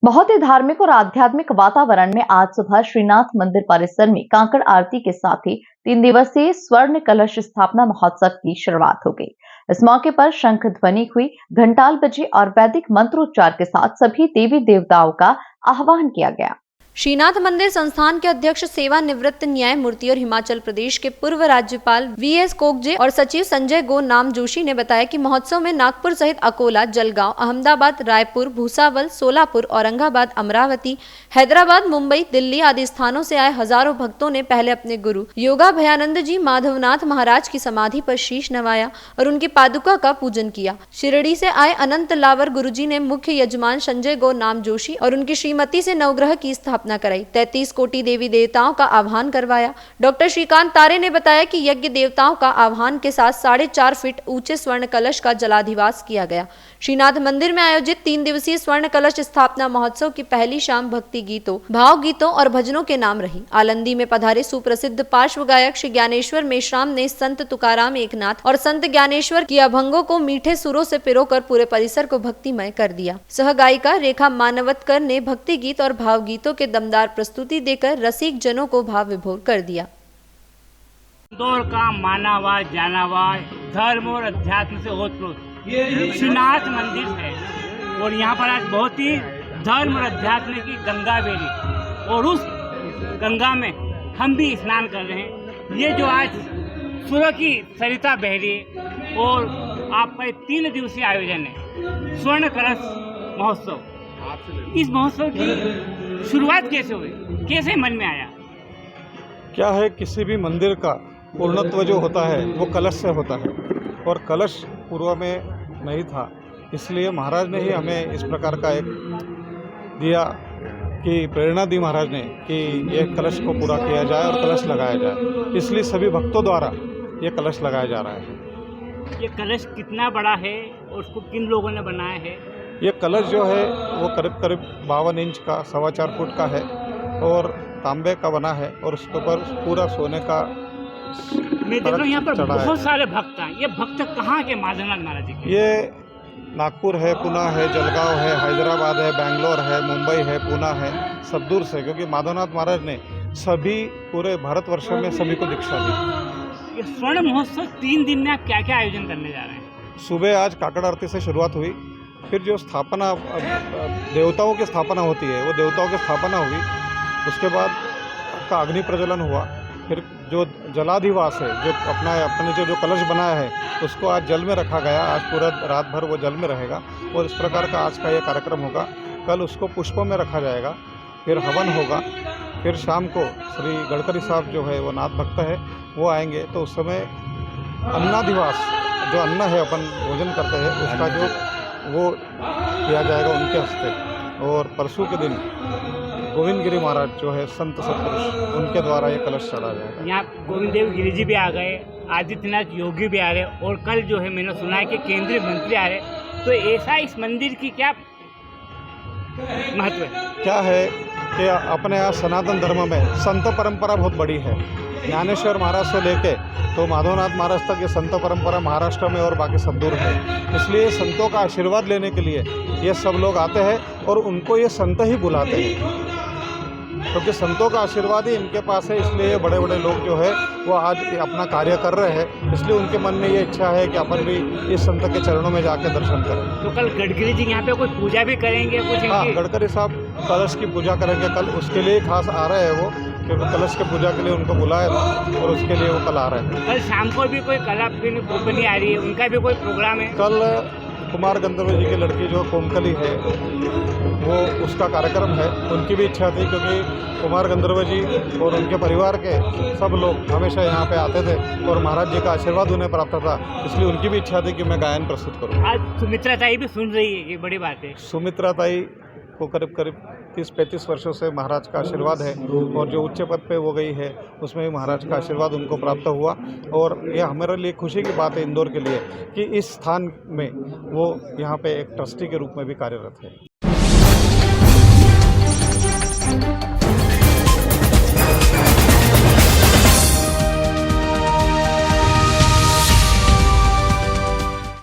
बहुत ही धार्मिक और आध्यात्मिक वातावरण में आज सुबह श्रीनाथ मंदिर परिसर में कांकड़ आरती के साथ ही 3 दिवसीय स्वर्ण कलश स्थापना महोत्सव की शुरुआत हो गई। इस मौके पर शंख ध्वनि हुई, घंटाल बजी और वैदिक मंत्रोच्चार के साथ सभी देवी देवताओं का आह्वान किया गया। श्रीनाथ मंदिर संस्थान के अध्यक्ष सेवानिवृत्त न्यायमूर्ति और हिमाचल प्रदेश के पूर्व राज्यपाल वीएस कोकजे और सचिव संजय गो नाम जोशी ने बताया कि महोत्सव में नागपुर सहित अकोला, जलगांव, अहमदाबाद, रायपुर, भूसावल, सोलापुर, औरंगाबाद, अमरावती, हैदराबाद, मुंबई, दिल्ली आदि स्थानों से आए हजारों भक्तों ने पहले अपने गुरु योगाभयानंद जी माधवनाथ महाराज की समाधि पर शीश नवाया और उनकी पादुका का पूजन किया। शिरडी से आए अनंत लावर गुरुजी ने मुख्य यजमान संजय गो नाम जोशी और उनकी श्रीमती से नवग्रह की स्थापना कराई। 33 कोटि देवी देवताओं का आह्वान करवाया। डॉक्टर श्रीकांत तारे ने बताया कि यज्ञ देवताओं का आह्वान के साथ 4.5 फीट ऊंचे स्वर्ण कलश का जलाधिवास किया गया। श्रीनाथ मंदिर में आयोजित 3 दिवसीय स्वर्ण कलश स्थापना महोत्सव की पहली शाम भक्ति गीतों, भाव गीतों और भजनों के नाम रही। आलंदी में पधारे सुप्रसिद्ध पार्श्व गायक श्री ज्ञानेश्वर मेश्राम ने संत तुकाराम एकनाथ और संत ज्ञानेश्वर की अभंगों को मीठे सुरों से पिरोकर पूरे परिसर को भक्तिमय कर दिया। सह गायिका रेखा मानवतकर ने भक्ति गीत और भाव गीतों के दमदार प्रस्तुति देकर रसिक जनों को भाव विभोर कर दिया। दौर का मानावा जानावा धर्म और अध्यात्म से ओतप्रोत श्रीनाथ मंदिर है और यहाँ पर आज बहुत ही धर्म और अध्यात्म की गंगा बेरी और उस गंगा में हम भी स्नान कर रहे हैं। ये जो आज सूर्य की सरिता बह रही है और आपका 3 दिवसीय आयोजन है स्वर्ण कलश महोत्सव। इस महोत्सव की शुरुआत कैसे हुई, कैसे मन में आया? क्या है, किसी भी मंदिर का पूर्णत्व जो होता है वो कलश से होता है और कलश पूर्व में नहीं था, इसलिए महाराज ने ही हमें इस प्रकार का एक दिया कि प्रेरणा दी महाराज ने कि ये कलश को पूरा किया जाए और कलश लगाया जाए। इसलिए सभी भक्तों द्वारा ये कलश लगाया जा रहा है। ये कलश कितना बड़ा है और उसको किन लोगों ने बनाया है? ये कलश जो है वो करीब 52 इंच का 4.25 फुट का है और तांबे का बना है और उसके ऊपर पूरा सोने का मैं देख रहा हूँ यहाँ पर बहुत सारे भक्त हैं। ये भक्त कहाँ के? माधवनाथ महाराज जी के? ये नागपुर है, पुणे है, जलगांव है, हैदराबाद है, बेंगलोर है, मुंबई है, पुणे है, सब दूर से, क्योंकि माधवनाथ महाराज ने सभी पूरे भारतवर्ष में सभी को दीक्षा दी। ये स्वर्ण महोत्सव 3 दिन में आप क्या क्या आयोजन करने जा रहे हैं? सुबह आज काकड़ आरती से शुरुआत हुई, फिर जो स्थापना देवताओं की स्थापना होती है वो देवताओं की स्थापना हुई, उसके बाद का अग्नि प्रज्वलन हुआ, फिर जो जलाधिवास है जो अपने जो कलश बनाया है उसको आज जल में रखा गया। आज पूरा रात भर वो जल में रहेगा और इस प्रकार का आज का ये कार्यक्रम होगा। कल उसको पुष्पों में रखा जाएगा, फिर हवन होगा, फिर शाम को श्री गडकरी साहब जो है वो नाथ भक्त है वो आएंगे, तो उस समय अन्नाधिवास जो अन्न है अपन भोजन करते हैं उसका जो वो किया जाएगा उनके हस्ते। और परसों के दिन गोविंद गिरी महाराज जो है संत सत्पुरुष उनके द्वारा ये कलश चढ़ा जाएगा। यहाँ गोविंद देव गिरी जी भी आ गए, आदित्यनाथ योगी भी आ रहे और कल जो है मैंने सुना है कि केंद्रीय मंत्री आ रहे, तो ऐसा इस मंदिर की क्या महत्व है? क्या है कि अपने यहाँ सनातन धर्म में संत परंपरा बहुत बड़ी है। ज्ञानेश्वर महाराज से लेके तो माधवनाथ महाराज तक ये संत परंपरा महाराष्ट्र में और बाकी सब दूर है। इसलिए संतों का आशीर्वाद लेने के लिए ये सब लोग आते हैं और उनको ये संत ही बुलाते हैं, क्योंकि संतों का आशीर्वाद ही इनके पास है। इसलिए ये बड़े बड़े लोग जो है वो आज अपना कार्य कर रहे हैं, इसलिए उनके मन में ये इच्छा है कि अपन भी इस संत के चरणों में जाके दर्शन करें। तो कल गडकरी जी यहाँ पे कोई पूजा भी करेंगे कुछ? हाँ, गडकरी साहब कलश की पूजा करेंगे कल, उसके लिए खास आ रहे हैं वो, क्योंकि कलश की पूजा के लिए उनको बुलाया था और उसके लिए वो कल आ रहे हैं। कल शाम को भी कोई कला कंपनी आ रही है, उनका भी कोई प्रोग्राम है? कल कुमार गंधर्व जी की लड़की जो कोमकली है वो उसका कार्यक्रम है। उनकी भी इच्छा थी, क्योंकि कुमार गंधर्व जी और उनके परिवार के सब लोग हमेशा यहाँ पे आते थे और महाराज जी का आशीर्वाद उन्हें प्राप्त था, इसलिए उनकी भी इच्छा थी कि मैं गायन प्रस्तुत करूँ। आज सुमित्रा ताई भी सुन रही है, ये बड़ी बात है। सुमित्रा ताई को करीब 30-35 वर्षों से महाराज का आशीर्वाद है और जो उच्च पद पे वो गई है उसमें भी महाराज का आशीर्वाद उनको प्राप्त हुआ। और यह हमारे लिए खुशी की बात है इंदौर के लिए कि इस स्थान में वो यहाँ पे एक ट्रस्टी के रूप में भी कार्यरत है।